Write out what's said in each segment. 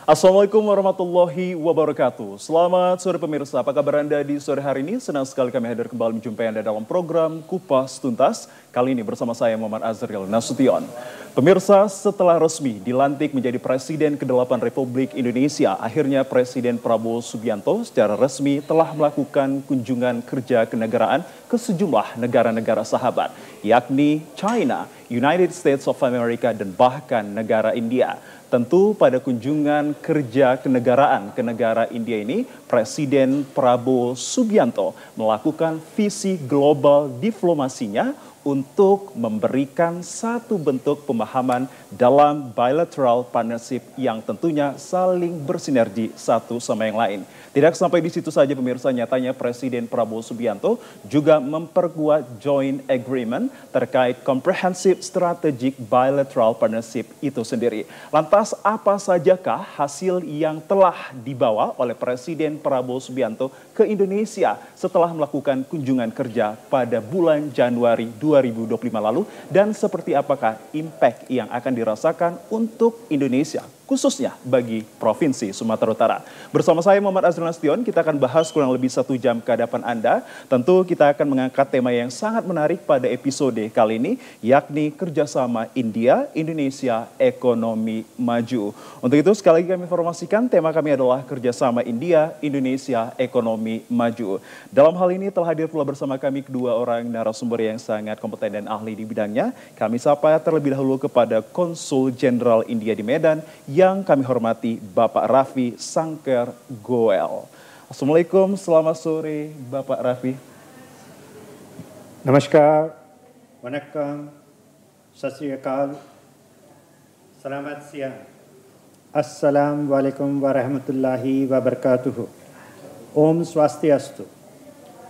Assalamualaikum warahmatullahi wabarakatuh. Selamat sore pemirsa, apa kabar Anda di sore hari ini? Senang sekali kami hadir kembali menjumpai Anda dalam program Kupas Tuntas. Kali ini bersama saya Muhammad Azril Nasution. Pemirsa, setelah resmi dilantik menjadi Presiden ke-8 Republik Indonesia, akhirnya Presiden Prabowo Subianto secara resmi telah melakukan kunjungan kerja kenegaraan ke sejumlah negara-negara sahabat, yakni China, United States of America, dan bahkan negara India. Tentu pada kunjungan kerja kenegaraan ke negara India ini, Presiden Prabowo Subianto melakukan visi global diplomasinya untuk memberikan satu bentuk pemahaman dalam bilateral partnership yang tentunya saling bersinergi satu sama yang lain. Tidak sampai di situ saja pemirsa, nyatanya Presiden Prabowo Subianto juga memperkuat joint agreement terkait comprehensive strategic bilateral partnership itu sendiri. Lantas apa sajakah hasil yang telah dibawa oleh Presiden Prabowo Subianto ke Indonesia setelah melakukan kunjungan kerja pada bulan Januari 2025 lalu, dan seperti apakah impact yang akan dirasakan untuk Indonesia, khususnya bagi Provinsi Sumatera Utara. Bersama saya Muhammad Azril Nasution, kita akan bahas kurang lebih 1 jam ke hadapan Anda. Tentu kita akan mengangkat tema yang sangat menarik pada episode kali ini, yakni kerjasama India-Indonesia Ekonomi Maju. Untuk itu sekali lagi kami informasikan tema kami adalah kerjasama India-Indonesia Ekonomi Maju. Dalam hal ini telah hadir pula bersama kami kedua orang narasumber yang sangat kompeten dan ahli di bidangnya. Kami sapa terlebih dahulu kepada Konsul Jenderal India di Medan yang kami hormati Bapak Rafi Sangker Goel. Assalamualaikum, selamat sore Bapak Rafi. Namaskar, Vanakkam, Sat Sri Akal, Selamat siang. Assalamualaikum warahmatullahi wabarakatuh. Om Swastiastu,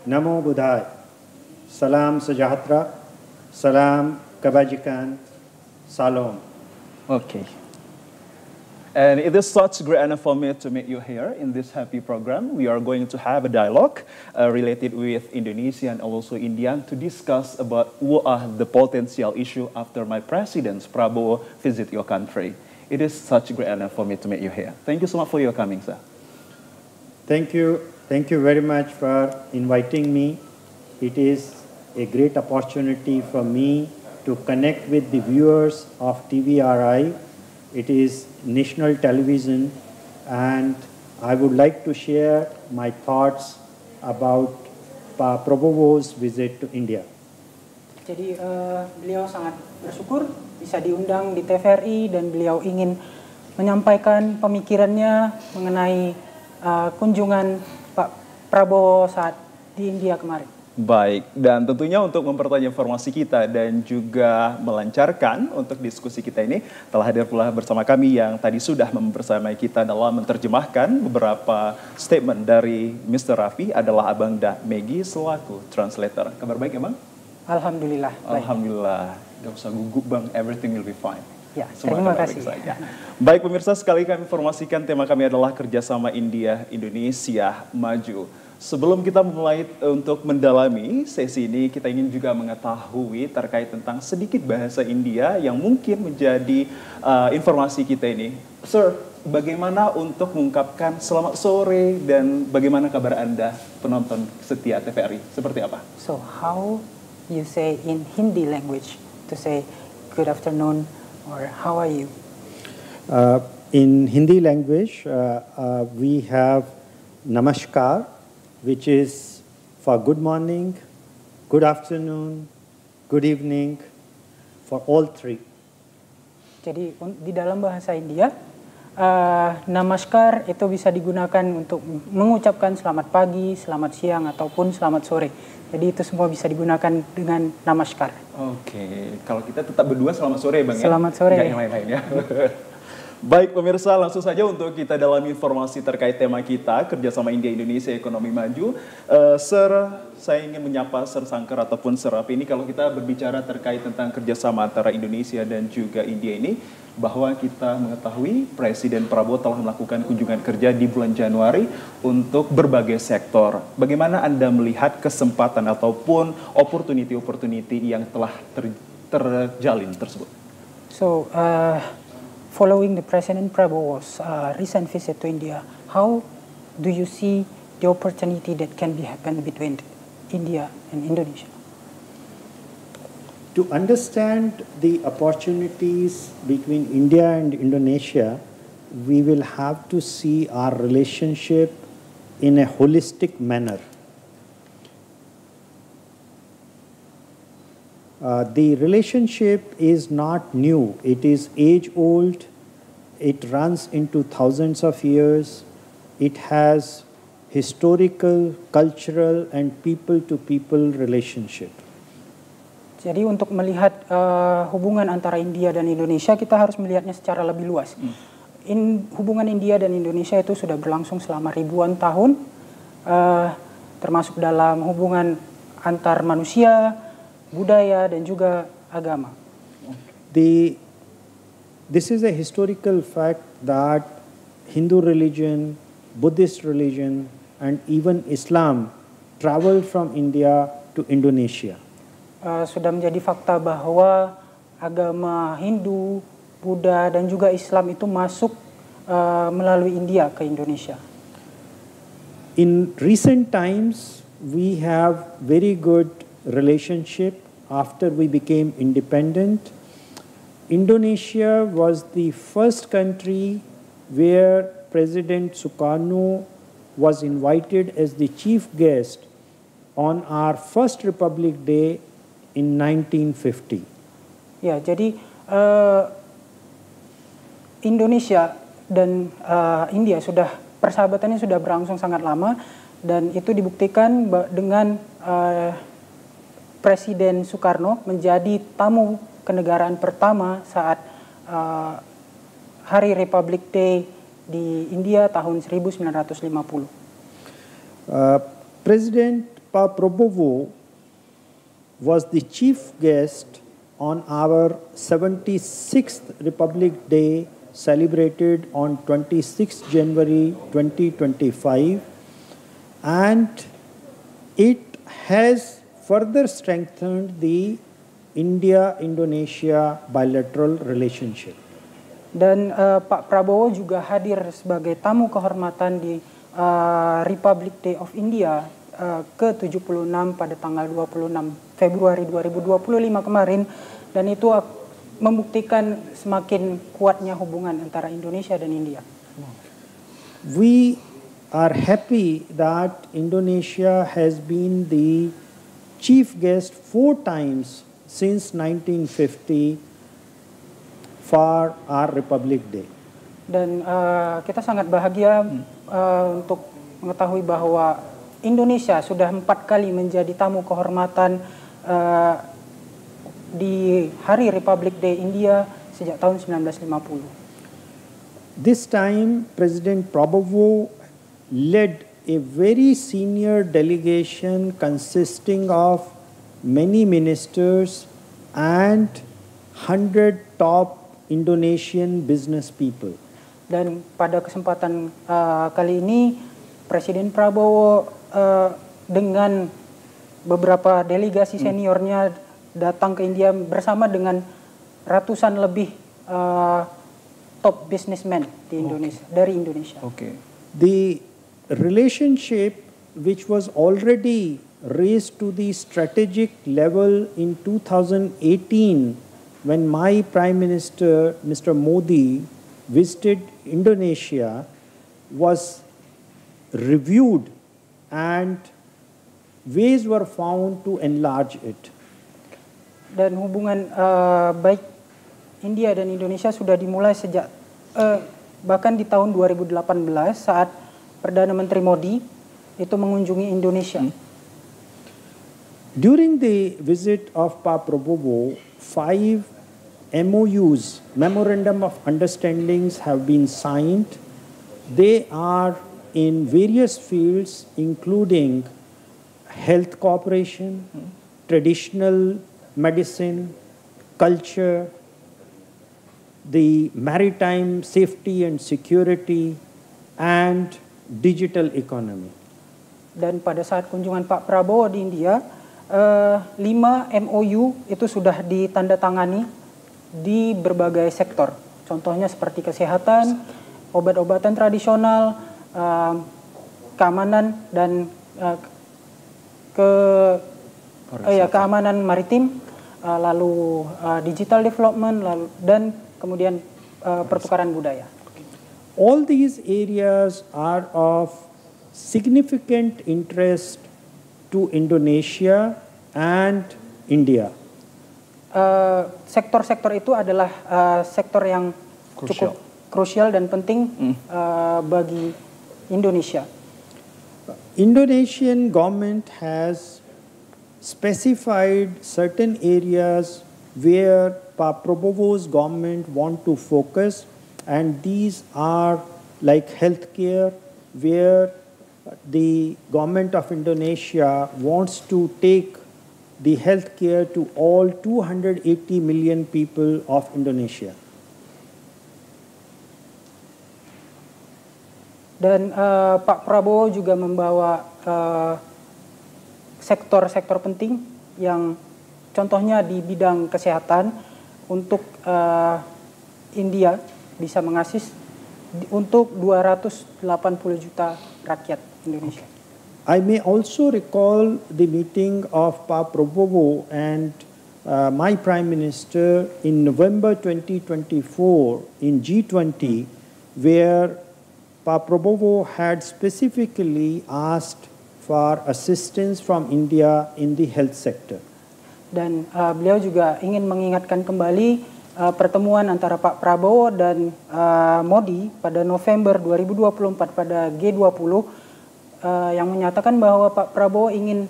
Namo Buddhaya, Salam Sejahtera, Salam Kebajikan, Salam. Okay. And it is such great honor for me to meet you here in this happy program. We are going to have a dialogue related with Indonesia and also India to discuss about what are the potential issue after my President Prabowo visit your country. It is such a great honor for me to meet you here. Thank you so much for your coming, sir. Thank you very much for inviting me. It is a great opportunity for me to connect with the viewers of TVRI. It is national television, and I would like to share my thoughts about Prabowo's visit to India. Jadi beliau sangat bersyukur bisa diundang di TVRI dan beliau ingin menyampaikan pemikirannya mengenai kunjungan Pak Prabowo saat di India kemarin. Baik, dan tentunya untuk mempertajam informasi kita dan juga melancarkan untuk diskusi kita ini, telah hadir pula bersama kami yang tadi sudah membersamai kita dalam menerjemahkan beberapa statement dari Mr. Rafi adalah Abang Da Megi selaku translator. Kabar baik ya Bang? Alhamdulillah. Baik. Alhamdulillah, gak usah gugup Bang, everything will be fine. Ya, terima kasih. Baik pemirsa, sekali kami informasikan tema kami adalah kerjasama India-Indonesia Maju. Sebelum kita memulai untuk mendalami sesi ini, kita ingin juga mengetahui terkait tentang sedikit bahasa India yang mungkin menjadi informasi kita ini. Sir, bagaimana untuk mengungkapkan selamat sore dan bagaimana kabar Anda penonton setia TVRI? Seperti apa? So, how you say in Hindi language to say good afternoon or how are you? In Hindi language, we have Namaskar, which is for good morning, good afternoon, good evening, for all three. Jadi di dalam bahasa India, namaskar itu bisa digunakan untuk mengucapkan selamat pagi, selamat siang, ataupun selamat sore. Jadi itu semua bisa digunakan dengan namaskar. Oke, kalau kita tetap berdua selamat sore Bang ya? Selamat sore. Nggak yang lain-lain ya. Baik pemirsa, langsung saja untuk kita dalam informasi terkait tema kita, kerjasama India-Indonesia Ekonomi Maju. Sir, saya ingin menyapa Sir Sangker ataupun Sir Rafi ini, kalau kita berbicara terkait tentang kerjasama antara Indonesia dan juga India ini, bahwa kita mengetahui Presiden Prabowo telah melakukan kunjungan kerja di bulan Januari untuk berbagai sektor. Bagaimana Anda melihat kesempatan ataupun opportunity yang telah terjalin tersebut? So, following the President Prabowo's recent visit to India, how do you see the opportunity that can be happen between India and Indonesia? To understand the opportunities between India and Indonesia, we will have to see our relationship in a holistic manner. The relationship is not new. It is age-old. It runs into thousands of years. It has historical, cultural, and people-to-people relationship. Jadi untuk melihat hubungan antara India dan Indonesia, kita harus melihatnya secara lebih luas. Hubungan India dan Indonesia itu sudah berlangsung selama ribuan tahun, termasuk dalam hubungan antar manusia, budaya, dan juga agama. This is a historical fact that Hindu religion, Buddhist religion, and even Islam traveled from India to Indonesia. Sudah menjadi fakta bahwa agama Hindu, Buddha, dan juga Islam itu masuk melalui India ke Indonesia. In recent times, we have very good relationship after we became independent. Indonesia was the first country where President Sukarno was invited as the chief guest on our first Republic Day in 1950. Ya, jadi Indonesia dan India persahabatannya sudah berlangsung sangat lama, dan itu dibuktikan dengan Presiden Sukarno menjadi tamu kenegaraan pertama saat Hari Republic Day di India tahun 1950. President Pak Prabowo was the chief guest on our 76th Republic Day celebrated on 26 January 2025, and it has further strengthened the India-Indonesia bilateral relationship. Dan Pak Prabowo juga hadir sebagai tamu kehormatan di Republic Day of India ke-76 pada tanggal 26 Februari 2025 kemarin, dan itu membuktikan semakin kuatnya hubungan antara Indonesia dan India. We are happy that Indonesia has been the chief guest 4 times since 1950 for our Republic Day. Dan kita sangat bahagia untuk mengetahui bahwa Indonesia sudah 4 kali menjadi tamu kehormatan di Hari Republic Day India sejak tahun 1950. This time, President Prabowo led a very senior delegation consisting of many ministers and 100 top Indonesian business people. Dan pada kesempatan kali ini, Presiden Prabowo dengan beberapa delegasi seniornya datang ke India bersama dengan ratusan lebih top businessmen di Indonesia, dari Indonesia. The relationship which was already raised to the strategic level in 2018 when my Prime Minister, Mr. Modi, visited Indonesia was reviewed and ways were found to enlarge it. Dan hubungan baik India dan Indonesia sudah dimulai sejak bahkan di tahun 2018 saat Perdana Menteri Modi itu mengunjungi Indonesia. During the visit of Pak Prabowo, 5 MOUs, Memorandum of Understandings, have been signed. They are in various fields including health cooperation, traditional medicine, culture, the maritime safety and security, and digital economy. Dan pada saat kunjungan Pak Prabowo di India, 5 MOU itu sudah ditandatangani di berbagai sektor. Contohnya seperti kesehatan, obat-obatan tradisional, keamanan dan keamanan maritim, lalu digital development, dan kemudian pertukaran budaya. All these areas are of significant interest to Indonesia and India. Sektor-sektor itu adalah sektor yang cukup krusial dan penting bagi Indonesia. Indonesian government has specified certain areas where Pak Prabowo's government want to focus, and these are like healthcare, where the government of Indonesia wants to take the healthcare to all 280 million people of Indonesia. Dan Pak Prabowo juga membawa sektor-sektor penting yang contohnya di bidang kesehatan untuk India bisa mengasis untuk 280 juta rakyat Indonesia. I may also recall the meeting of Pak Prabowo and my Prime Minister in November 2024 in G20, where Pak Prabowo had specifically asked for assistance from India in the health sector. Dan beliau juga ingin mengingatkan kembali pertemuan antara Pak Prabowo dan Modi pada November 2024 pada G20 yang menyatakan bahwa Pak Prabowo ingin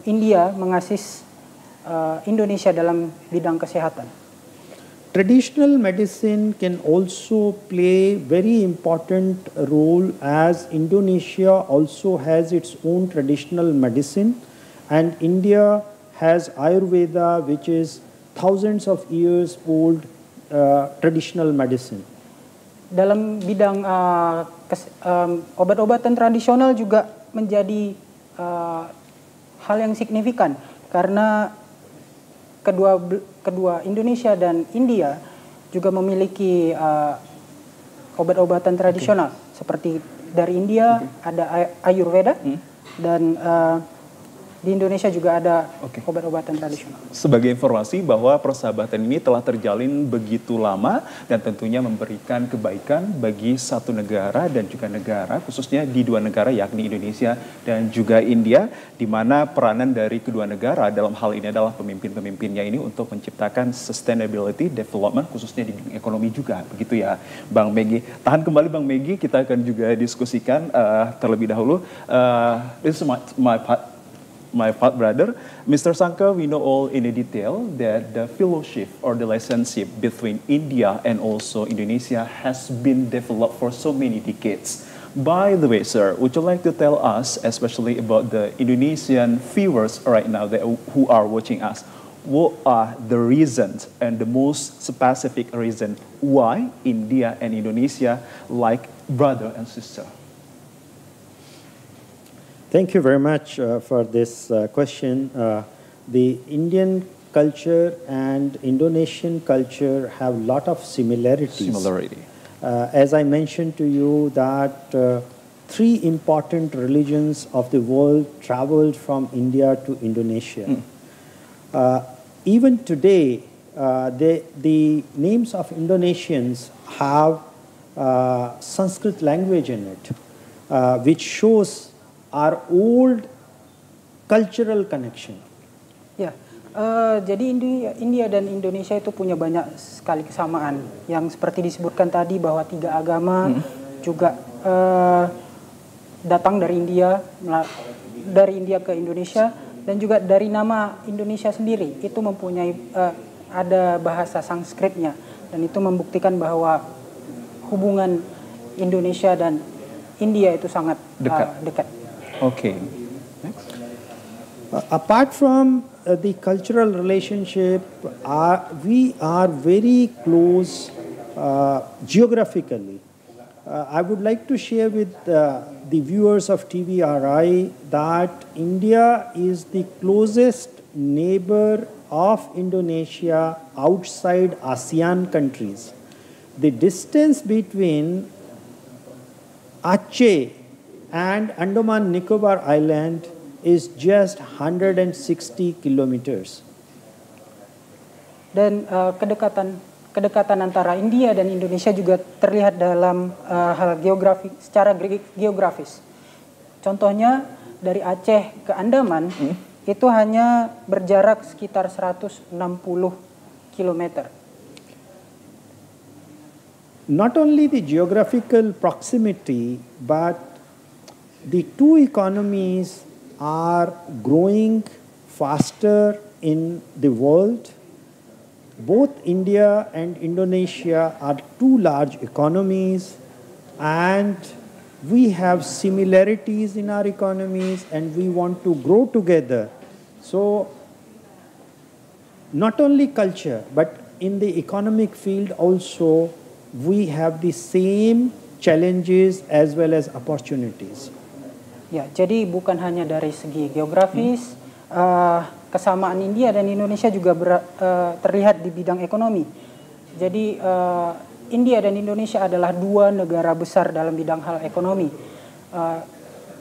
India mengasis Indonesia dalam bidang kesehatan. Traditional medicine can also play very important role, as Indonesia also has its own traditional medicine and India has Ayurveda, which is thousands of years old traditional medicine. Dalam bidang obat-obatan tradisional juga menjadi hal yang signifikan karena kedua Indonesia dan India juga memiliki obat-obatan tradisional. Seperti dari India ada Ayurveda dan di Indonesia juga ada obat-obatan tradisional. Sebagai informasi bahwa persahabatan ini telah terjalin begitu lama dan tentunya memberikan kebaikan bagi satu negara dan juga negara, khususnya di dua negara yakni Indonesia dan juga India, di mana peranan dari kedua negara dalam hal ini adalah pemimpin-pemimpinnya ini untuk menciptakan sustainability development, khususnya di bidang ekonomi juga, begitu ya Bang Megi. Tahan kembali Bang Megi, kita akan juga diskusikan terlebih dahulu. This is my part brother, Mr. Sangka, we know all in detail that the fellowship or the relationship between India and also Indonesia has been developed for so many decades. By the way, sir, would you like to tell us, especially about the Indonesian viewers right now who are watching us, what are the reasons and the most specific reason why India and Indonesia like brother and sister? Thank you very much for this question. The Indian culture and Indonesian culture have a lot of similarities. As I mentioned to you that three important religions of the world traveled from India to Indonesia. Even today, the names of Indonesians have Sanskrit language in it, which shows our old cultural connection. Ya, jadi India dan Indonesia itu punya banyak sekali kesamaan yang seperti disebutkan tadi bahwa tiga agama juga datang dari India ke Indonesia, dan juga dari nama Indonesia sendiri itu mempunyai ada bahasa Sanskritnya, dan itu membuktikan bahwa hubungan Indonesia dan India itu sangat dekat. Okay. Next. Apart from the cultural relationship, we are very close geographically. I would like to share with the viewers of TVRI that India is the closest neighbor of Indonesia outside ASEAN countries. the distance between Aceh and Andaman Nicobar Island is just 160 kilometers. Dan kedekatan antara India dan Indonesia juga terlihat dalam hal secara geografis. Contohnya dari Aceh ke Andaman itu hanya berjarak sekitar 160 kilometer. Not only the geographical proximity, but the two economies are growing faster in the world. Both India and Indonesia are two large economies, and we have similarities in our economies, and we want to grow together. So, not only culture, but in the economic field also, we have the same challenges as well as opportunities. Ya, jadi bukan hanya dari segi geografis, kesamaan India dan Indonesia juga terlihat di bidang ekonomi. Jadi India dan Indonesia adalah dua negara besar dalam bidang hal ekonomi.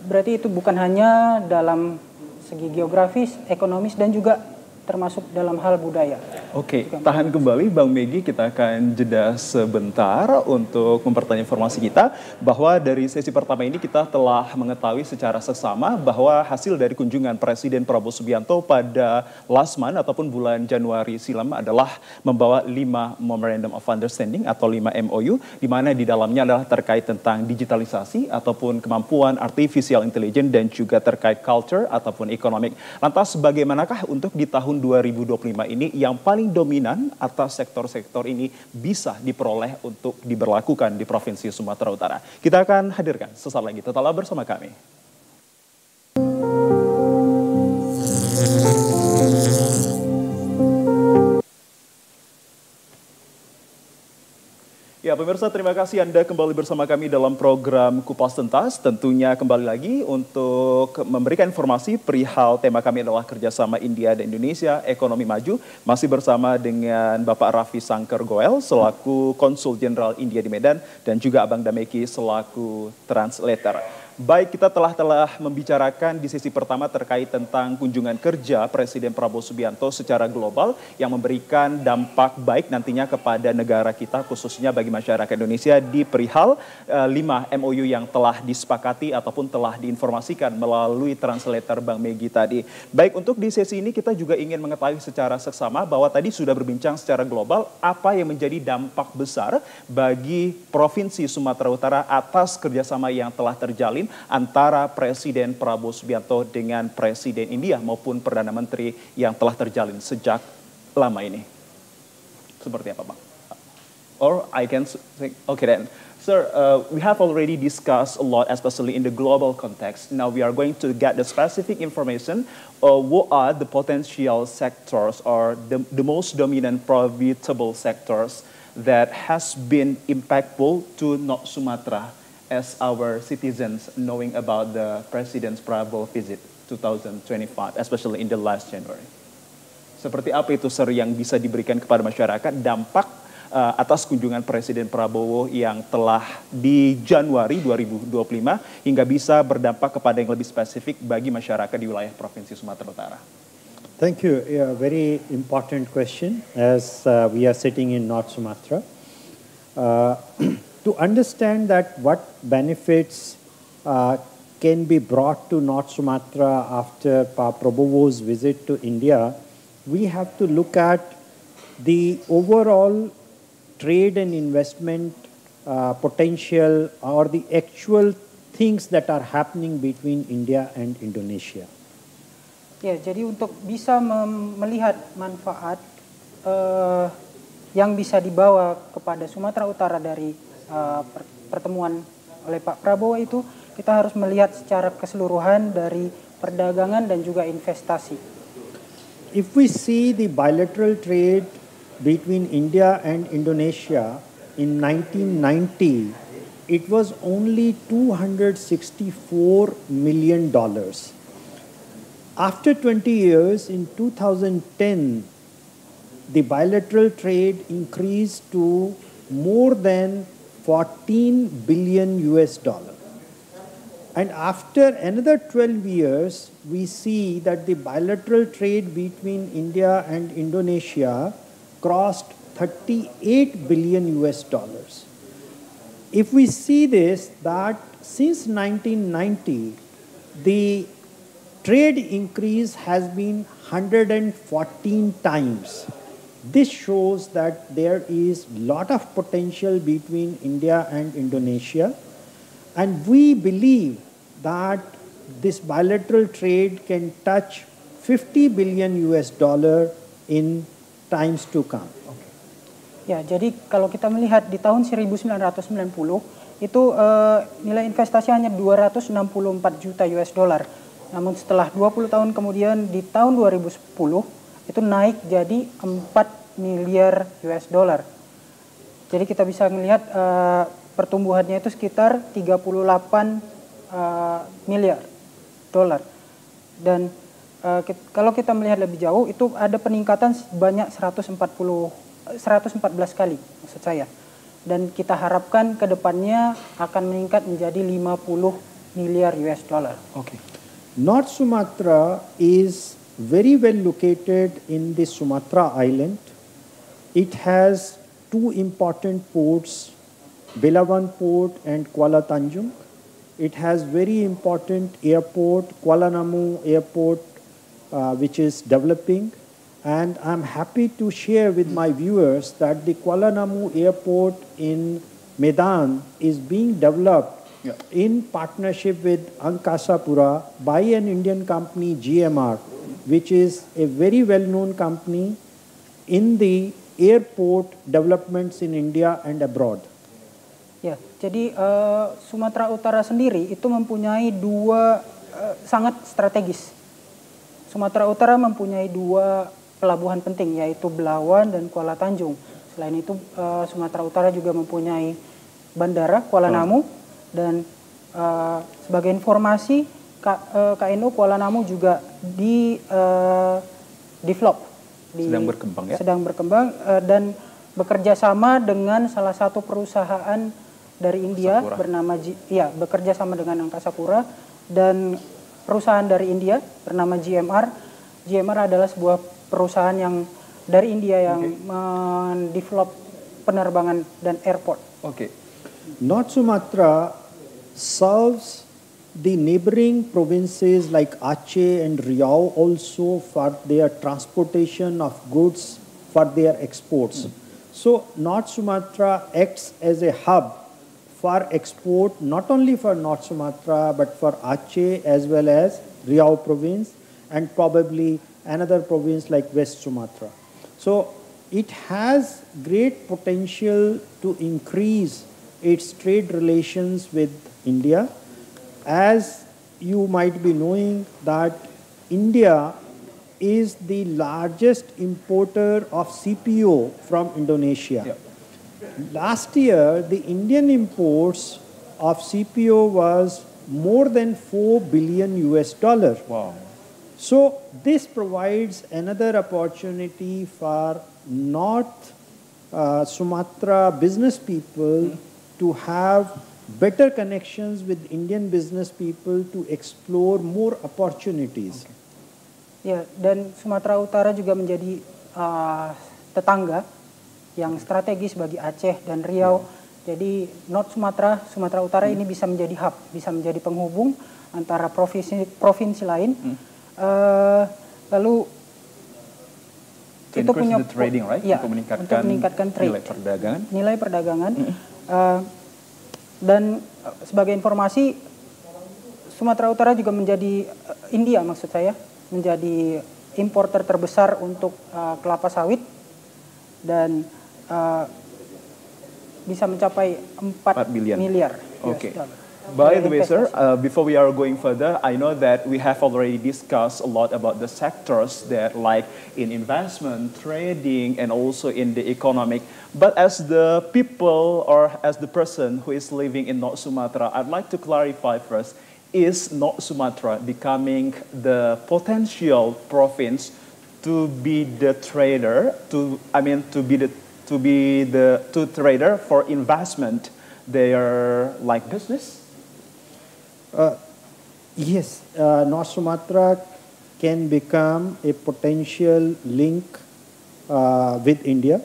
Berarti itu bukan hanya dalam segi geografis, ekonomis, dan juga termasuk dalam hal budaya. Oke, tahan kembali Bang Megi, kita akan jeda sebentar untuk mempertanya informasi kita bahwa dari sesi pertama ini kita telah mengetahui secara seksama bahwa hasil dari kunjungan Presiden Prabowo Subianto pada last month ataupun bulan Januari silam adalah membawa 5 Memorandum of Understanding atau 5 MOU, di mana di dalamnya adalah terkait tentang digitalisasi ataupun kemampuan artificial intelligence dan juga terkait culture ataupun economic. Lantas bagaimanakah untuk di tahun 2025 ini yang paling dominan atas sektor-sektor ini bisa diperoleh untuk diberlakukan di Provinsi Sumatera Utara? Kita akan hadirkan sesaat lagi. Tetaplah bersama kami. Ya pemirsa, terima kasih Anda kembali bersama kami dalam program Kupas Tuntas. Tentunya kembali lagi untuk memberikan informasi perihal tema kami adalah kerjasama India dan Indonesia, ekonomi maju. Masih bersama dengan Bapak Raffi Sangker Goel selaku Konsul Jenderal India di Medan dan juga Abang Dameki selaku translator. Baik, kita telah membicarakan di sesi pertama terkait tentang kunjungan kerja Presiden Prabowo Subianto secara global yang memberikan dampak baik nantinya kepada negara kita khususnya bagi masyarakat Indonesia di perihal 5 MOU yang telah disepakati ataupun telah diinformasikan melalui translator Bang Megi tadi. Baik, untuk di sesi ini kita juga ingin mengetahui secara seksama bahwa tadi sudah berbincang secara global apa yang menjadi dampak besar bagi Provinsi Sumatera Utara atas kerjasama yang telah terjalin antara Presiden Prabowo Subianto dengan Presiden India maupun Perdana Menteri yang telah terjalin sejak lama ini. Seperti apa, Bang? Or I can say, okay then. Sir, we have already discussed a lot, especially in the global context. Now we are going to get the specific information. What are the potential sectors or the most dominant profitable sectors that has been impactful to North Sumatra as our citizens knowing about the President's Prabowo visit 2025, especially in the last January? Seperti apa itu, Sir, yang bisa diberikan kepada masyarakat dampak atas kunjungan Presiden Prabowo yang telah di Januari 2025 hingga bisa berdampak kepada yang lebih spesifik bagi masyarakat di wilayah Provinsi Sumatera Utara? Thank you. A very important question as we are sitting in North Sumatra. To understand that what benefits can be brought to North Sumatra after Prabowo's visit to India, we have to look at the overall trade and investment potential or the actual things that are happening between India and Indonesia. Ya, jadi untuk bisa melihat manfaat yang bisa dibawa kepada Sumatera Utara dari pertemuan oleh Pak Prabowo itu, kita harus melihat secara keseluruhan dari perdagangan dan juga investasi. If we see the bilateral trade between India and Indonesia in 1990, it was only $264 million. After 20 years, in 2010, the bilateral trade increased to more than 14 billion US dollar. And after another 12 years, we see that the bilateral trade between India and Indonesia crossed 38 billion US dollars. If we see this, that since 1990, the trade increase has been 114 times. This shows that there is a lot of potential between India and Indonesia. And we believe that this bilateral trade can touch 50 billion US dollar in times to come. Ya, jadi kalau kita melihat di tahun 1990 itu nilai investasi hanya 264 juta US dollar. Namun setelah 20 tahun kemudian di tahun 2010 itu naik jadi 4 miliar US dollar. Jadi kita bisa melihat pertumbuhannya itu sekitar 38 miliar dolar. Dan kalau kita melihat lebih jauh itu ada peningkatan sebanyak 114 kali maksud saya. Dan kita harapkan ke depannya akan meningkat menjadi 50 miliar US dollar. Okay. North Sumatra is very well located in the Sumatra Island. It has two important ports, Belawan Port and Kuala Tanjung. It has very important airport, Kuala Namu Airport, which is developing. And I'm happy to share with my viewers that the Kuala Namu Airport in Medan is being developed in partnership with Angkasa Pura by an Indian company, GMR, which is a very well-known company in the airport developments in India and abroad. Ya, jadi Sumatera Utara sendiri itu mempunyai dua sangat strategis. Sumatera Utara mempunyai dua pelabuhan penting yaitu Belawan dan Kuala Tanjung. Selain itu Sumatera Utara juga mempunyai bandara Kuala Namu dan sebagai informasi KNU Kuala Namu juga develop sedang berkembang ya. Sedang berkembang dan bekerja sama dengan salah satu perusahaan dari India bekerja sama dengan Angkasa Pura dan perusahaan dari India bernama GMR. GMR adalah sebuah perusahaan yang dari India yang mendevelop penerbangan dan airport. Okay. North Sumatra serves the neighboring provinces like Aceh and Riau also for their transportation of goods for their exports. So North Sumatra acts as a hub for export, not only for North Sumatra, but for Aceh as well as Riau province and probably another province like West Sumatra. So it has great potential to increase its trade relations with India. As you might be knowing that India is the largest importer of CPO from Indonesia. Yeah. Last year, the Indian imports of CPO was more than 4 billion US dollar. Wow. So this provides another opportunity for North Sumatra business people to have better connections with Indian business people to explore more opportunities. Okay. Ya, dan Sumatera Utara juga menjadi tetangga yang strategis bagi Aceh dan Riau. Jadi North Sumatra, Sumatera Utara ini bisa menjadi hub, bisa menjadi penghubung antara provinsi lain. Lalu itu punya trading, right? Ya, untuk meningkatkan trade, nilai perdagangan. Dan sebagai informasi, Sumatera Utara juga menjadi India maksud saya menjadi importer terbesar untuk kelapa sawit dan bisa mencapai 4 miliar. Okay. By the way, sir, before we are going further, I know that we have already discussed a lot about the sectors that like in investment, trading, and also in the economic. But as the people or as the person who is living in North Sumatra, I'd like to clarify first, is North Sumatra becoming the potential province to be the trader, to be the to be the to trader for investment, they are like business? Yes, North Sumatra can become a potential link with India.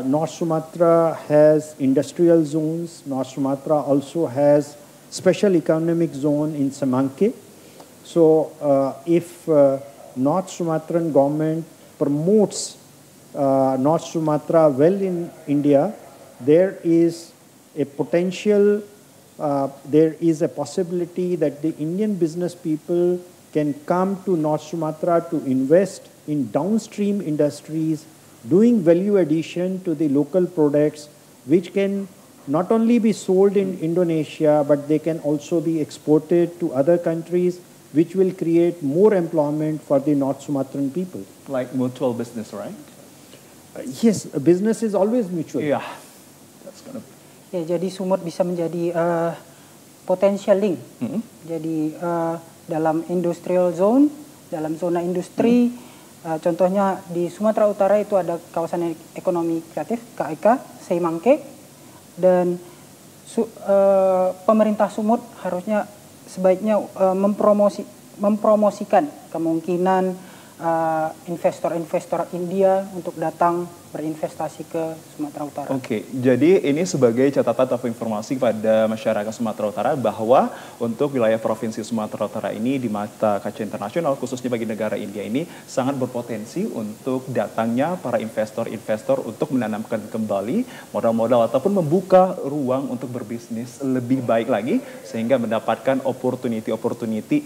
North Sumatra has industrial zones. North Sumatra also has special economic zone in Semangke. So if North Sumatran government promotes North Sumatra well in India, there is a potential, there is a possibility that the Indian business people can come to North Sumatra to invest in downstream industries, doing value addition to the local products, which can not only be sold in Indonesia, but they can also be exported to other countries, which will create more employment for the North Sumatran people. Like mutual business, right? Yes, business is always mutual. Yeah, that's gonna. Ya, jadi Sumut bisa menjadi potential link. Jadi dalam industrial zone, dalam zona industri, contohnya di Sumatera Utara itu ada kawasan ekonomi kreatif KEK Semangke, dan pemerintah Sumut harusnya sebaiknya mempromosikan kemungkinan investor-investor India untuk datang berinvestasi ke Sumatera Utara. Oke, jadi ini sebagai catatan atau informasi pada masyarakat Sumatera Utara bahwa untuk wilayah Provinsi Sumatera Utara ini di mata kaca internasional, khususnya bagi negara India ini, sangat berpotensi untuk datangnya para investor-investor untuk menanamkan kembali modal-modal ataupun membuka ruang untuk berbisnis lebih baik lagi, sehingga mendapatkan opportunity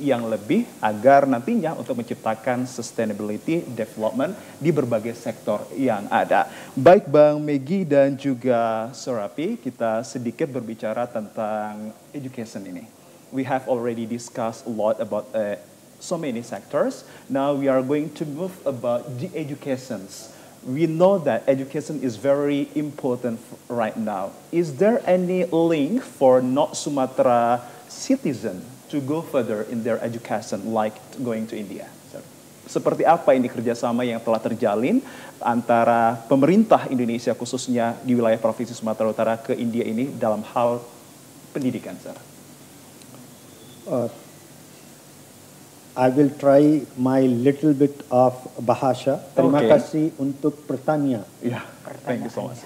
yang lebih agar nantinya untuk menciptakan sustainability development di berbagai sektor yang ada. Baik Bang Megi dan juga Surapi, kita sedikit berbicara tentang education ini. We have already discussed a lot about so many sectors. Now we are going to move about the educations. We know that education is very important right now. Is there any link for North Sumatra citizen to go further in their education like going to India? Seperti apa ini kerjasama yang telah terjalin antara pemerintah Indonesia khususnya di wilayah Provinsi Sumatera Utara ke India ini dalam hal pendidikan, Sir? I will try my little bit of bahasa. Terima kasih untuk pertanyaan. Yeah, thank you so much.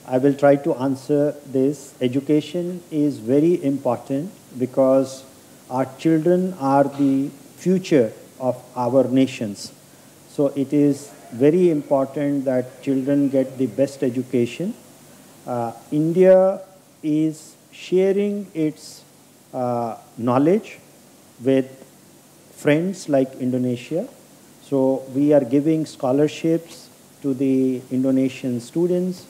I will try to answer this. Education is very important because our children are the future of our nations. So it is very important that children get the best education. India is sharing its knowledge with friends like Indonesia. So we are giving scholarships to the Indonesian students.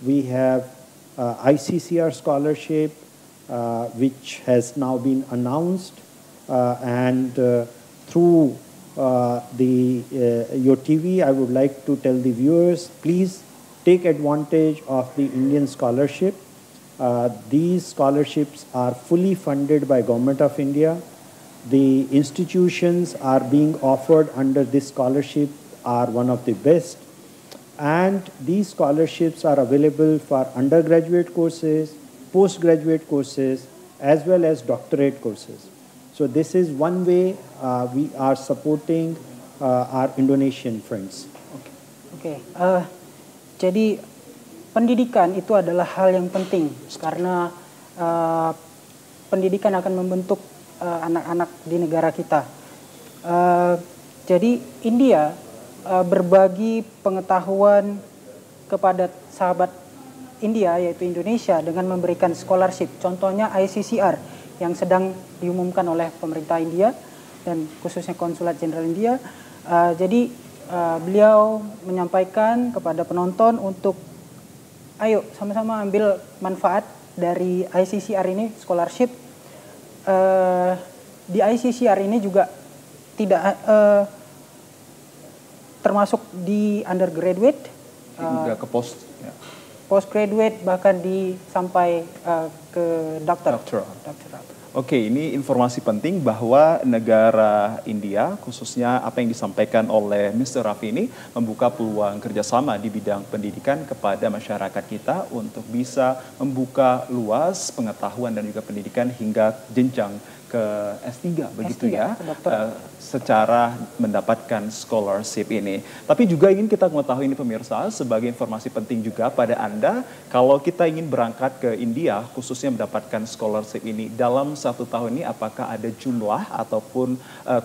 We have ICCR scholarship, which has now been announced, and through your TV, I would like to tell the viewers, please take advantage of the Indian scholarship. These scholarships are fully funded by Government of India. The institutions are being offered under this scholarship are one of the best. And these scholarships are available for undergraduate courses, postgraduate courses, as well as doctorate courses. So this is one way we are supporting our Indonesian friends. Jadi pendidikan itu adalah hal yang penting karena pendidikan akan membentuk anak-anak di negara kita. Jadi India berbagi pengetahuan kepada sahabat India yaitu Indonesia dengan memberikan scholarship. Contohnya ICCR yang sedang diumumkan oleh pemerintah India dan khususnya Konsulat Jenderal India. Jadi beliau menyampaikan kepada penonton untuk ayo sama-sama ambil manfaat dari ICCR ini, scholarship. Di ICCR ini juga tidak termasuk di undergraduate. Hingga ke post. Ya. postgraduate, bahkan sampai ke dokter. Oke, ini informasi penting bahwa negara India, khususnya apa yang disampaikan oleh Mr. Raffi ini, membuka peluang kerjasama di bidang pendidikan kepada masyarakat kita untuk bisa membuka luas pengetahuan dan juga pendidikan hingga jenjang ke S3 begitu ya, secara mendapatkan scholarship ini. Tapi juga ingin kita mengetahui ini pemirsa, sebagai informasi penting juga pada Anda, kalau kita ingin berangkat ke India, khususnya mendapatkan scholarship ini, dalam 1 tahun ini apakah ada jumlah ataupun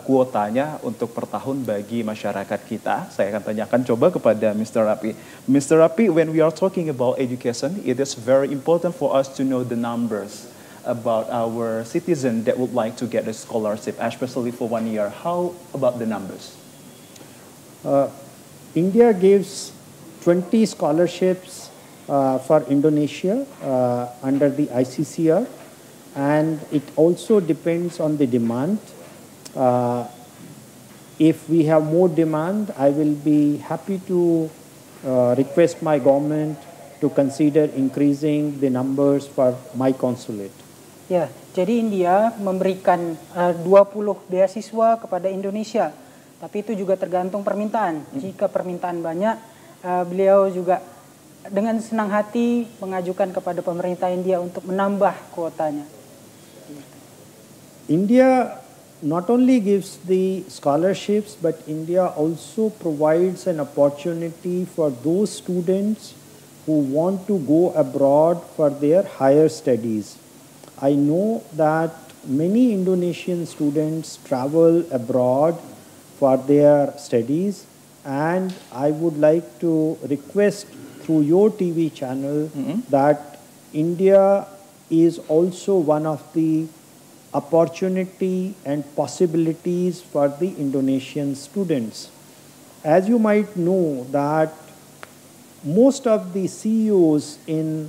kuotanya untuk per tahun bagi masyarakat kita? Saya akan tanyakan coba kepada Mr. Raffi. Mr. Raffi, when we are talking about education, it is very important for us to know the numbers about our citizen that would like to get a scholarship, especially for 1 year. How about the numbers? India gives 20 scholarships for Indonesia under the ICCR, and it also depends on the demand. If we have more demand, I will be happy to request my government to consider increasing the numbers for my consulate. Ya, jadi India memberikan 20 beasiswa kepada Indonesia, tapi itu juga tergantung permintaan. Jika permintaan banyak, beliau juga dengan senang hati mengajukan kepada pemerintah India untuk menambah kuotanya. India not only gives the scholarships, but India also provides an opportunity for those students who want to go abroad for their higher studies. I know that many Indonesian students travel abroad for their studies, and I would like to request through your TV channel that India is also one of the opportunity and possibilities for the Indonesian students. As you might know that most of the CEOs in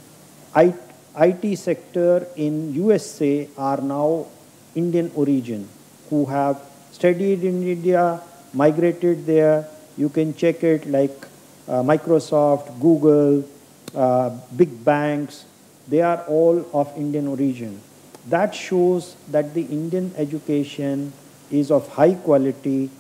IT sector in USA are now Indian origin, who have studied in India, migrated there. You can check it like Microsoft, Google, big banks, they are all of Indian origin. That shows that the Indian education is of high quality,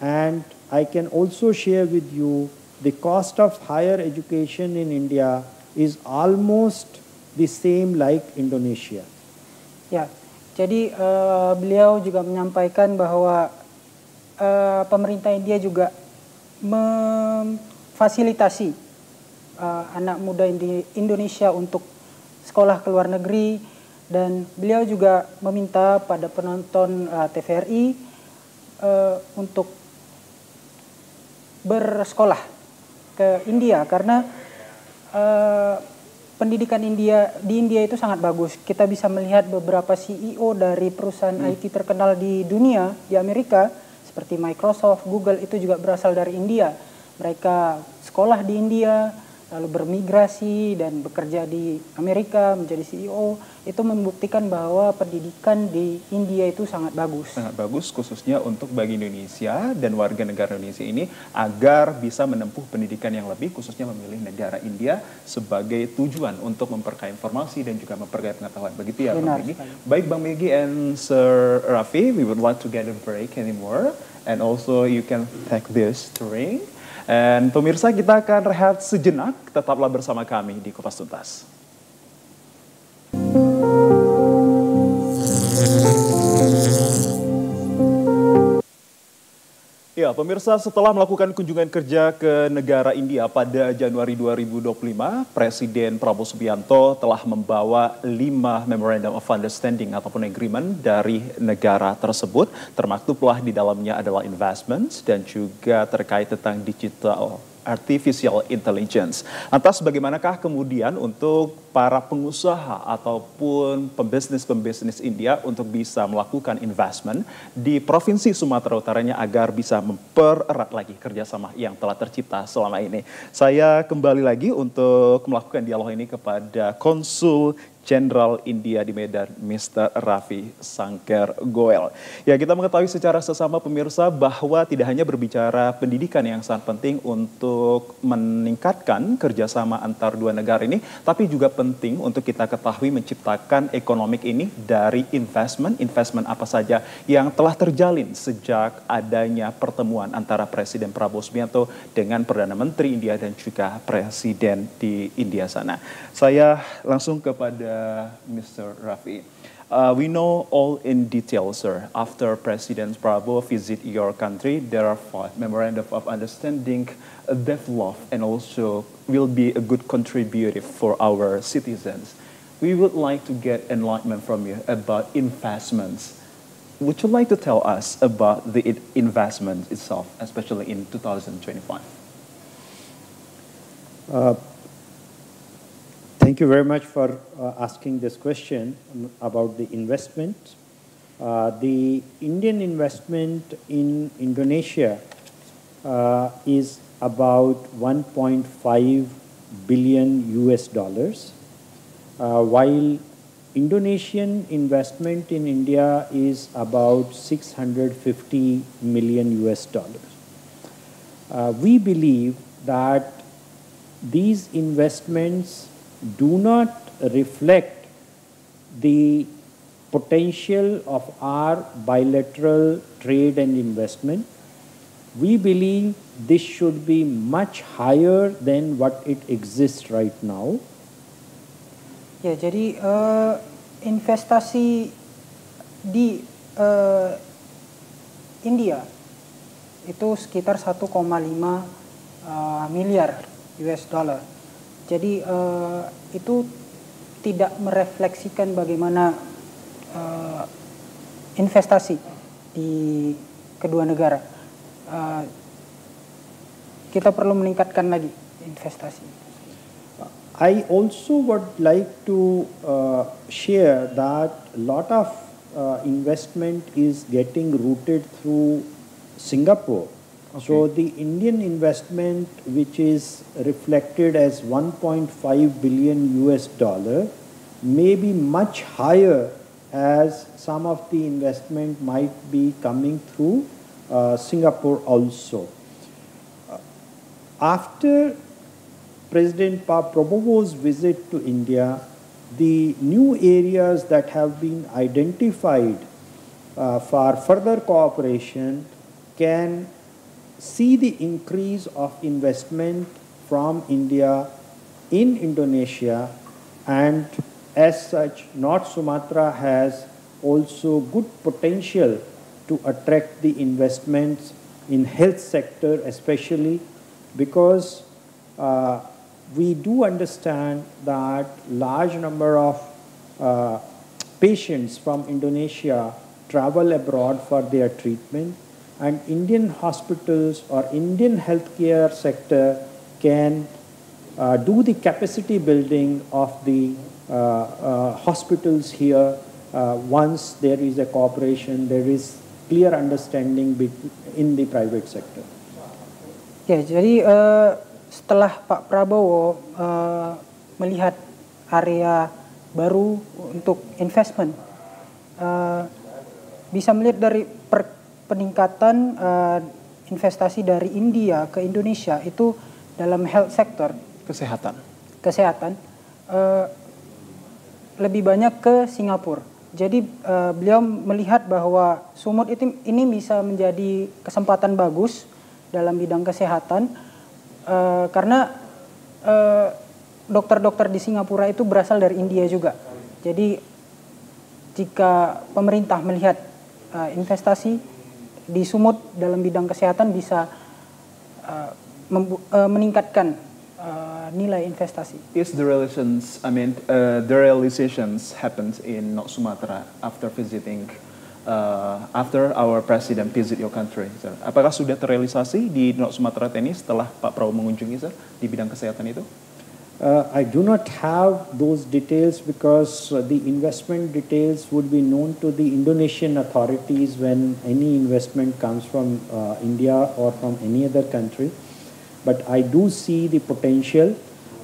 and I can also share with you the cost of higher education in India is almost the same like Indonesia. Ya, jadi beliau juga menyampaikan bahwa pemerintah India juga memfasilitasi anak muda Indonesia untuk sekolah ke luar negeri, dan beliau juga meminta pada penonton TVRI untuk bersekolah ke India karena pendidikan di India itu sangat bagus. Kita bisa melihat beberapa CEO dari perusahaan IT terkenal di dunia, di Amerika, seperti Microsoft, Google, itu juga berasal dari India. Mereka sekolah di India, lalu bermigrasi dan bekerja di Amerika menjadi CEO. Itu membuktikan bahwa pendidikan di India itu sangat bagus. Sangat bagus, khususnya untuk bagi Indonesia dan warga negara Indonesia ini agar bisa menempuh pendidikan yang lebih, khususnya memilih negara India sebagai tujuan untuk memperkaya informasi dan juga memperkaya pengetahuan. Begitu ya, Bang Megi? Baik, Bang Megi and Sir Raffi, we would like to get a break anymore, and also you can take this drink. Dan pemirsa, kita akan rehat sejenak, tetaplah bersama kami di Kupas Tuntas. Ya, pemirsa, setelah melakukan kunjungan kerja ke negara India pada Januari 2025, Presiden Prabowo Subianto telah membawa 5 Memorandum of Understanding ataupun agreement dari negara tersebut. Termaktublah di dalamnya adalah investment dan juga terkait tentang digital artificial intelligence. Lantas bagaimanakah kemudian untuk para pengusaha ataupun pembisnis India untuk bisa melakukan investment di Provinsi Sumatera Utaranya agar bisa mempererat lagi kerjasama yang telah tercipta selama ini. Saya kembali lagi untuk melakukan dialog ini kepada Konsul Jenderal India di Medan, Mr. Ravi Shankar Goel. Ya, kita mengetahui secara sesama pemirsa bahwa tidak hanya berbicara pendidikan yang sangat penting untuk meningkatkan kerjasama antar dua negara ini, tapi juga penting untuk kita ketahui menciptakan ekonomi ini dari investment apa saja yang telah terjalin sejak adanya pertemuan antara Presiden Prabowo Subianto dengan Perdana Menteri India dan juga Presiden di India sana. Saya langsung kepada Mr. Ravi. We know all in detail, sir. After President Prabowo visit your country, there are 5 memorandum of understanding developed and also will be a good contributive for our citizens. We would like to get enlightenment from you about investments. Would you like to tell us about the investment itself, especially in 2025? Thank you very much for asking this question about the investment. The Indian investment in Indonesia is about 1.5 billion US dollars, while Indonesian investment in India is about 650 million US dollars. We believe that these investments do not reflect the potential of our bilateral trade and investment. We believe this should be much higher than what it exists right now. Ya, jadi investasi di India itu sekitar 1,5 miliar US dollar. Jadi itu tidak merefleksikan bagaimana investasi di kedua negara. Kita perlu meningkatkan lagi investasi. I also would like to share that a lot of investment is getting routed through Singapore. Okay. So the Indian investment, which is reflected as 1.5 billion US dollar, may be much higher as some of the investment might be coming through Singapore also. After President Prabowo's visit to India, the new areas that have been identified for further cooperation can see the increase of investment from India in Indonesia, and as such, North Sumatra has also good potential to attract the investments in health sector, especially because we do understand that large number of patients from Indonesia travel abroad for their treatment, and Indian hospitals or Indian healthcare sector can do the capacity building of the hospitals here once there is a cooperation, there is clear understanding in the private sector. Ya, jadi setelah Pak Prabowo melihat area baru untuk investment, bisa melihat dari peningkatan investasi dari India ke Indonesia itu dalam health sector, kesehatan lebih banyak ke Singapura. Jadi beliau melihat bahwa Sumut ini bisa menjadi kesempatan bagus dalam bidang kesehatan karena dokter-dokter di Singapura itu berasal dari India juga. Jadi jika pemerintah melihat investasi di Sumut dalam bidang kesehatan bisa meningkatkan nilai investasi. Is the relations, the realizations happens in North Sumatra after visiting, after our president visit your country, sir? Apakah sudah terrealisasi di North Sumatra ini setelah Pak Prabowo mengunjungi, sir, di bidang kesehatan itu? I do not have those details because the investment details would be known to the Indonesian authorities when any investment comes from India or from any other country. But I do see the potential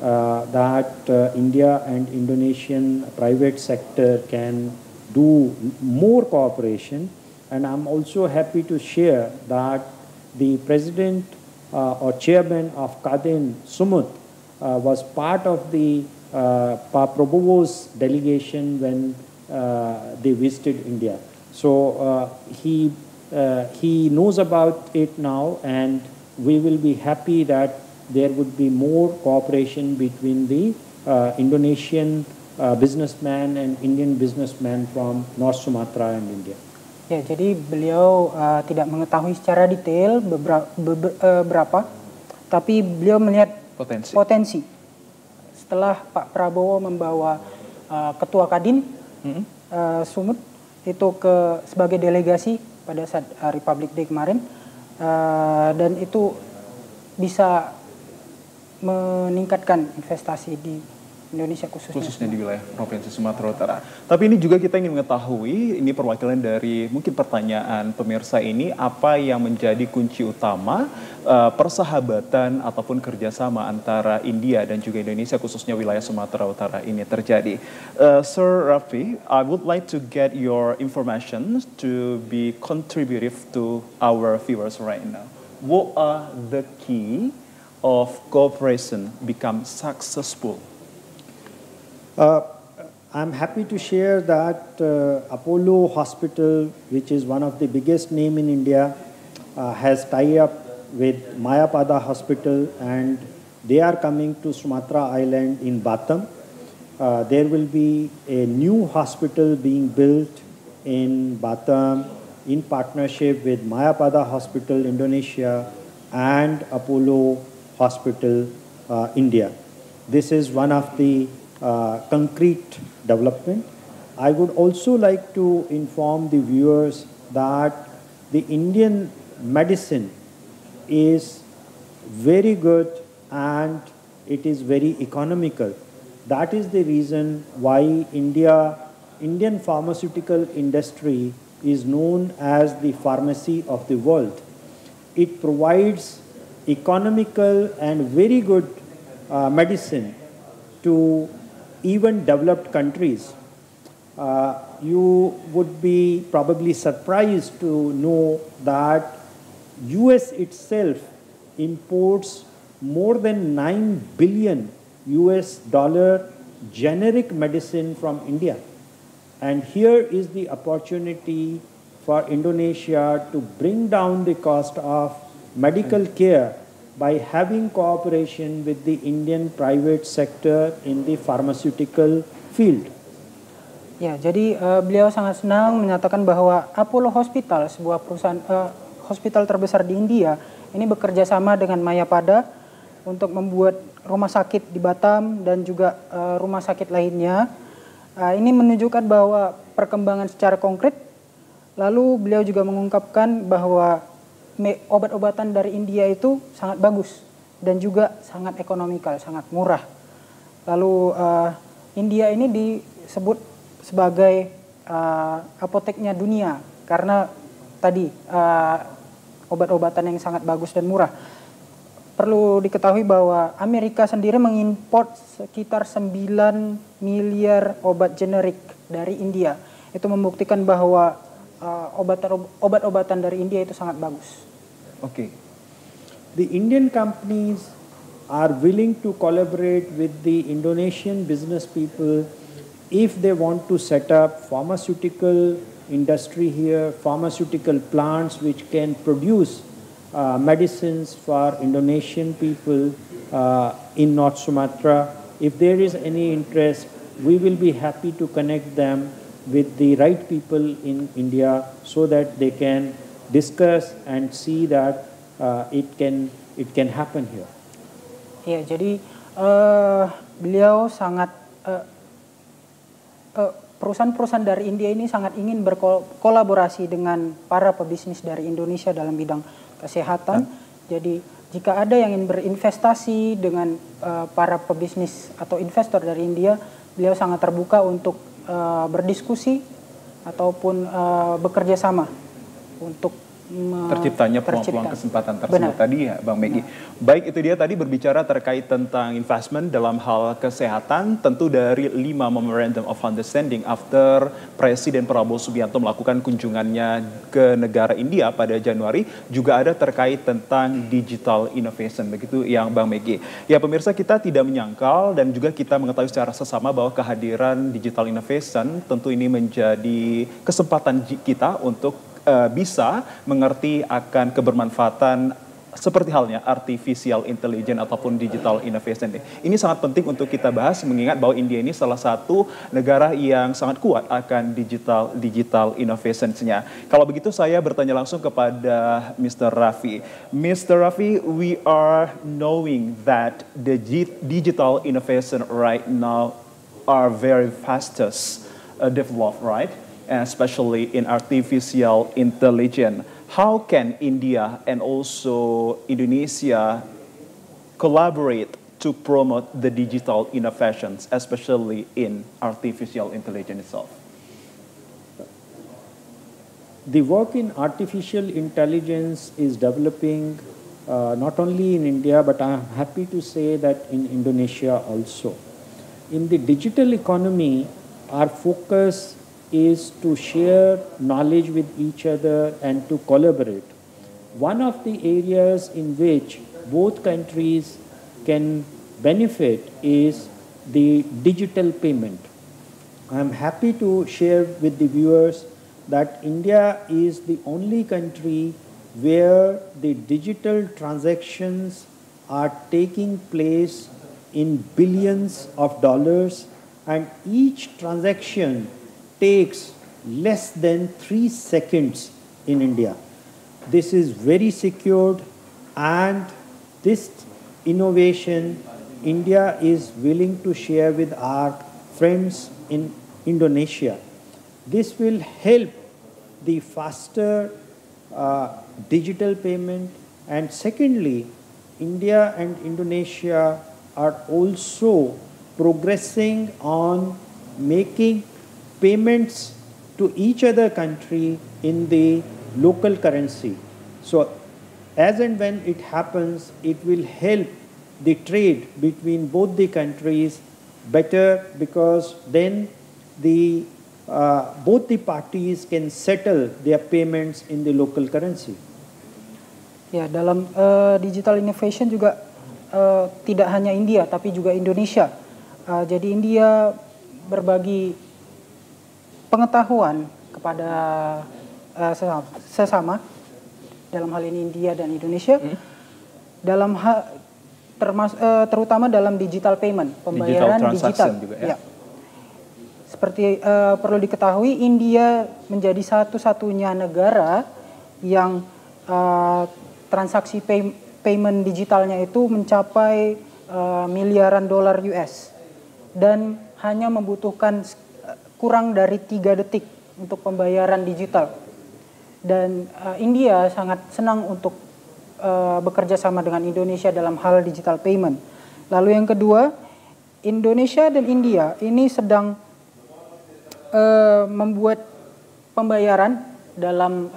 that India and Indonesian private sector can do more cooperation. And I'm also happy to share that the president or chairman of Kadin, Sumut, was part of the Pak Prabowo's delegation when they visited India. So he knows about it now, and we will be happy that there would be more cooperation between the Indonesian businessman and Indian businessman from North Sumatra and India. Ya, jadi beliau tidak mengetahui secara detail berapa, tapi beliau melihat potensi. Setelah Pak Prabowo membawa Ketua Kadin Sumut itu sebagai delegasi pada saat Republic Day kemarin, dan itu bisa meningkatkan investasi di Indonesia khususnya di wilayah Provinsi Sumatera Utara. Tapi ini juga kita ingin mengetahui, ini perwakilan dari mungkin pertanyaan pemirsa ini, apa yang menjadi kunci utama persahabatan ataupun kerjasama antara India dan juga Indonesia khususnya wilayah Sumatera Utara ini terjadi. Sir Rafi, I would like to get your information to be contributive to our viewers right now. What are the key of cooperation become successful? I'm happy to share that Apollo Hospital, which is one of the biggest name in India, has tied up with Mayapada Hospital, and they are coming to Sumatra Island in Batam. There will be a new hospital being built in Batam in partnership with Mayapada Hospital Indonesia and Apollo Hospital India. This is one of the concrete development. I would also like to inform the viewers that the Indian medicine is very good and it is very economical. That is the reason why Indian pharmaceutical industry is known as the pharmacy of the world. It provides economical and very good medicine to even developed countries. You would be probably surprised to know that US itself imports more than $9 billion generic medicine from India. And here is the opportunity for Indonesia to bring down the cost of medical care by having cooperation with the Indian private sector in the pharmaceutical field. Ya, jadi beliau sangat senang menyatakan bahwa Apollo Hospital, sebuah perusahaan hospital terbesar di India, ini bekerja sama dengan Mayapada untuk membuat rumah sakit di Batam dan juga rumah sakit lainnya. Ini menunjukkan bahwa perkembangan secara konkret. Lalu beliau juga mengungkapkan bahwa obat-obatan dari India itu sangat bagus dan juga sangat ekonomikal, sangat murah. Lalu India ini disebut sebagai apoteknya dunia karena tadi obat-obatan yang sangat bagus dan murah. Perlu diketahui bahwa Amerika sendiri mengimpor sekitar 9 miliar obat generik dari India. Itu membuktikan bahwa obat-obatan dari India itu sangat bagus. Okay. The Indian companies are willing to collaborate with the Indonesian business people if they want to set up pharmaceutical industry here, pharmaceutical plants which can produce medicines for Indonesian people in North Sumatra. If there is any interest, we will be happy to connect them with the right people in India so that they can discuss and see that it can happen here. Ya, jadi beliau sangat perusahaan-perusahaan dari India ini sangat ingin berkolaborasi dengan para pebisnis dari Indonesia dalam bidang kesehatan. Jadi jika ada yang ingin berinvestasi dengan para pebisnis atau investor dari India, beliau sangat terbuka untuk berdiskusi ataupun bekerja sama untuk terciptanya peluang-peluang kesempatan tersebut. Benar. Tadi ya Bang Megi. Baik, itu dia tadi berbicara terkait tentang investment dalam hal kesehatan, tentu dari 5 Memorandum of Understanding after Presiden Prabowo Subianto melakukan kunjungannya ke negara India pada Januari, juga ada terkait tentang digital innovation, begitu yang Bang Megi. Ya pemirsa, kita tidak menyangkal dan juga kita mengetahui secara sesama bahwa kehadiran digital innovation tentu ini menjadi kesempatan kita untuk bisa mengerti akan kebermanfaatan seperti halnya artificial intelligence ataupun digital innovation. Ini sangat penting untuk kita bahas, mengingat bahwa India ini salah satu negara yang sangat kuat akan digital innovation-nya. Kalau begitu saya bertanya langsung kepada Mr. Raffi. Mr. Raffi, we are knowing that the digital innovation right now are very fastest developed, right? Especially in artificial intelligence. How can India and also Indonesia collaborate to promote the digital innovations, especially in artificial intelligence itself? The work in artificial intelligence is developing not only in India, but I'm happy to say that in Indonesia also. In the digital economy, our focus is to share knowledge with each other and to collaborate. One of the areas in which both countries can benefit is the digital payment. I'm happy to share with the viewers that India is the only country where the digital transactions are taking place in billions of dollars, and each transaction takes less than 3 seconds in India. This is very secured, and this innovation India is willing to share with our friends in Indonesia. This will help the faster digital payment, and secondly, India and Indonesia are also progressing on making payments to each other country in the local currency. So as and when it happens, it will help the trade between both the countries better, because then both the parties can settle their payments in the local currency. Ya, dalam digital innovation juga tidak hanya India tapi juga Indonesia. Jadi India berbagi pengetahuan kepada sesama, dalam hal ini India dan Indonesia, dalam terutama dalam digital payment, pembayaran digital. Juga, ya. Seperti perlu diketahui, India menjadi satu-satunya negara yang transaksi payment digitalnya itu mencapai miliaran dolar US dan hanya membutuhkan kurang dari 3 detik untuk pembayaran digital. Dan India sangat senang untuk bekerja sama dengan Indonesia dalam hal digital payment. Lalu yang kedua, Indonesia dan India ini sedang membuat pembayaran dalam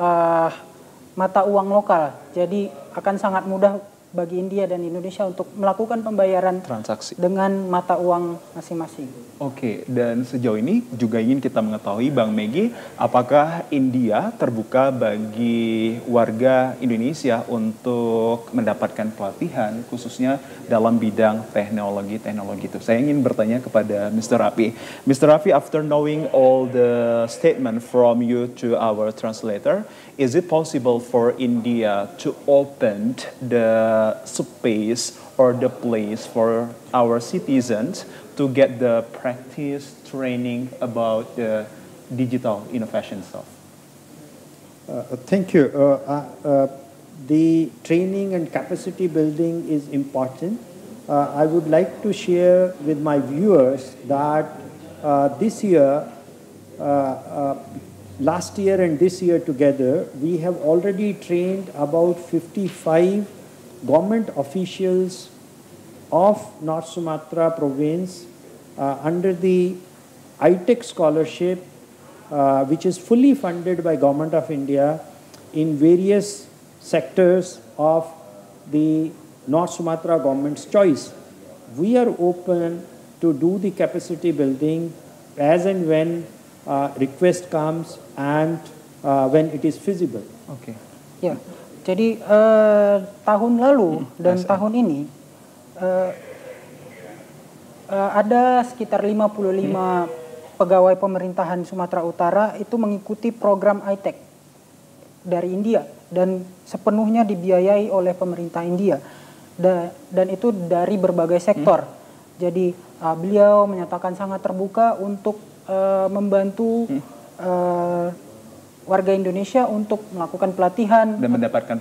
mata uang lokal. Jadi akan sangat mudah bagi India dan Indonesia untuk melakukan pembayaran transaksi dengan mata uang masing-masing. Oke, dan sejauh ini juga ingin kita mengetahui Bang Megi, apakah India terbuka bagi warga Indonesia untuk mendapatkan pelatihan khususnya dalam bidang teknologi itu. Saya ingin bertanya kepada Mr. Raffi. Mr. Raffi, after knowing all the statement from you to our translator, is it possible for India to open the space or the place for our citizens to get the practice training about the digital innovation stuff? Thank you. The training and capacity building is important. I would like to share with my viewers that this year, last year and this year together, we have already trained about 55 government officials of North Sumatra province under the iTech scholarship, which is fully funded by Government of India. in various sectors of the North Sumatra government's choice. We are open to do the capacity building as and when request comes and when it is feasible. Oke. Ya, jadi tahun lalu dan tahun ini ada sekitar 55 pegawai pemerintahan Sumatera Utara itu mengikuti program ITEC dari India dan sepenuhnya dibiayai oleh pemerintah India dan itu dari berbagai sektor. Jadi beliau menyatakan sangat terbuka untuk membantu warga Indonesia untuk melakukan pelatihan Dan mendapatkan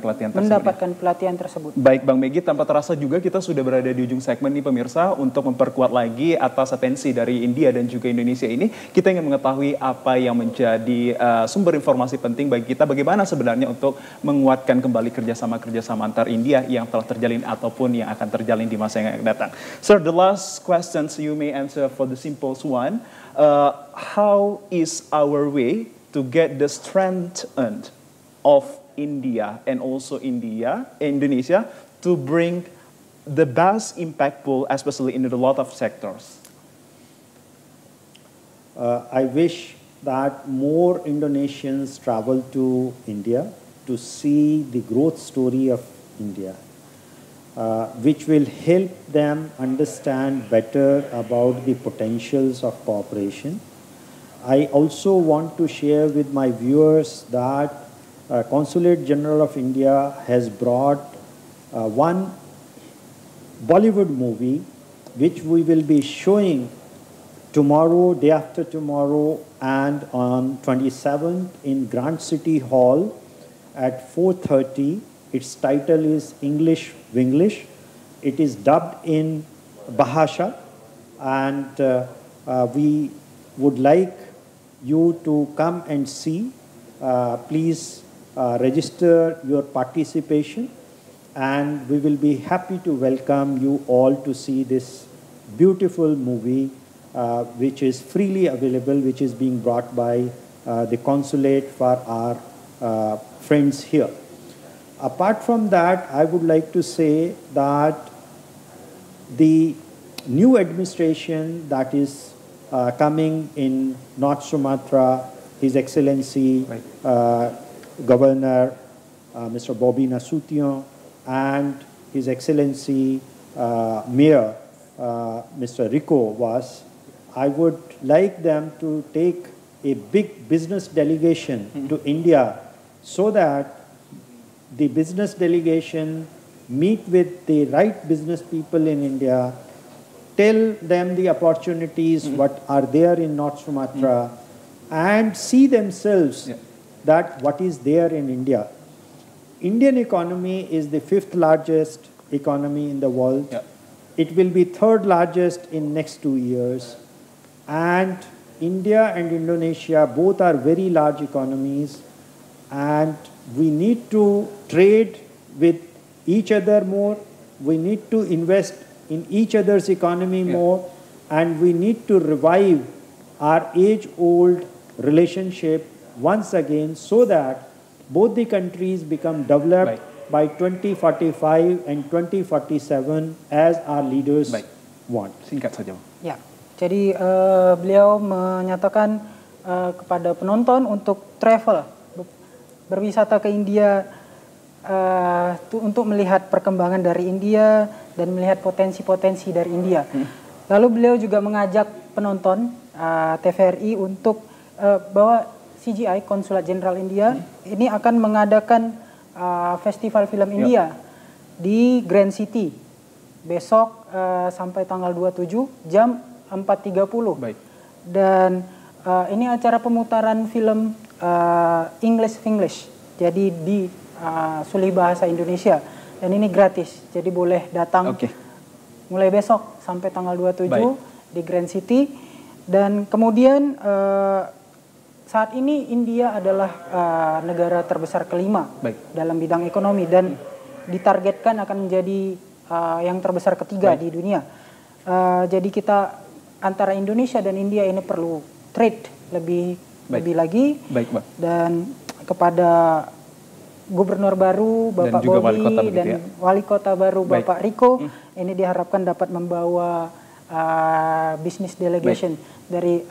pelatihan tersebut. Baik Bang Megi, tanpa terasa juga kita sudah berada di ujung segmen nih pemirsa. Untuk memperkuat lagi atas atensi dari India dan juga Indonesia ini, kita ingin mengetahui apa yang menjadi sumber informasi penting bagi kita, bagaimana sebenarnya untuk menguatkan kembali kerjasama antar India yang telah terjalin ataupun yang akan terjalin di masa yang akan datang. Sir, the last questions you may answer for the simple one. How is our way to get the strength of India and also Indonesia to bring the best impactful, especially in a lot of sectors? I wish that more Indonesians travel to India to see the growth story of India, which will help them understand better about the potentials of cooperation. I also want to share with my viewers that Consulate General of India has brought one Bollywood movie which we will be showing tomorrow, day after tomorrow, and on 27th in Grand City Hall at 4:30. Its title is English Winglish. It is dubbed in Bahasa, and we would like you to come and see. Please register your participation, and we will be happy to welcome you all to see this beautiful movie, which is freely available, which is being brought by the consulate for our friends here. Apart from that, I would like to say that the new administration that is coming in North Sumatra, His Excellency Governor Mr. Bobby Nasution and His Excellency Mayor Mr. Rico was, I would like them to take a big business delegation to India so that the business delegation meet with the right business people in India, tell them the opportunities what are there in North Sumatra, and see themselves that what is there in India. Indian economy is the 5th largest economy in the world. It will be 3rd largest in next 2 years. And India and Indonesia both are very large economies, and we need to trade with each other more. We need to invest in each other's economy more, and we need to revive our age-old relationship once again so that both the countries become developed by 2045 and 2047 as our leaders want. Singkat saja. Ya, jadi beliau menyatakan kepada penonton untuk travel, berwisata ke India untuk melihat perkembangan dari India dan melihat potensi-potensi dari India. Lalu beliau juga mengajak penonton TVRI untuk bahwa CGI, Konsulat Jenderal India, ini akan mengadakan festival film India di Grand City besok sampai tanggal 27 jam 4.30. Dan ini acara pemutaran film English Winglish, jadi di Sulih Bahasa Indonesia, dan ini gratis, jadi boleh datang mulai besok sampai tanggal 27 di Grand City. Dan kemudian saat ini India adalah negara terbesar kelima dalam bidang ekonomi dan ditargetkan akan menjadi yang terbesar ketiga di dunia. Jadi kita antara Indonesia dan India ini perlu trade lebih lagi. Dan kepada gubernur baru Bapak juga Bobi wali kota begitu dan ya? wali kota baru Baik. Bapak Riko. Ini diharapkan dapat membawa business delegation dari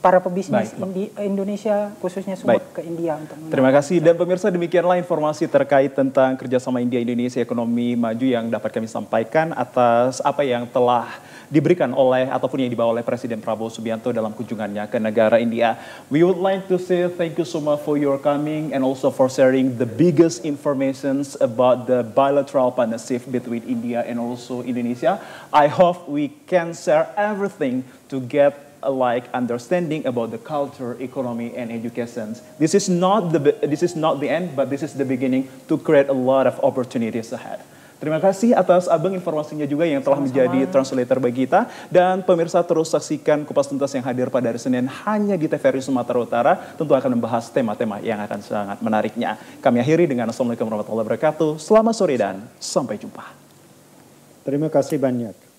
para pebisnis Indonesia khususnya Sumut ke India untuk Terima kasih dan pemirsa, demikianlah informasi terkait tentang kerjasama India-Indonesia ekonomi maju yang dapat kami sampaikan atas apa yang telah diberikan oleh ataupun yang dibawa oleh Presiden Prabowo Subianto dalam kunjungannya ke negara India. We would like to say thank you so much for your coming and also for sharing the biggest informations about the bilateral partnership between India and also Indonesia. I hope we can share everything to get understanding about the culture, economy, and education. This is not the end, but this is the beginning to create a lot of opportunities ahead. Terima kasih atas Abang informasinya juga yang telah menjadi translator bagi kita. Dan pemirsa terus saksikan Kupas Tuntas yang hadir pada hari Senin hanya di TVRI Sumatera Utara. Tentu akan membahas tema-tema yang akan sangat menariknya. Kami akhiri dengan Assalamualaikum warahmatullahi wabarakatuh. Selamat sore dan sampai jumpa. Terima kasih banyak.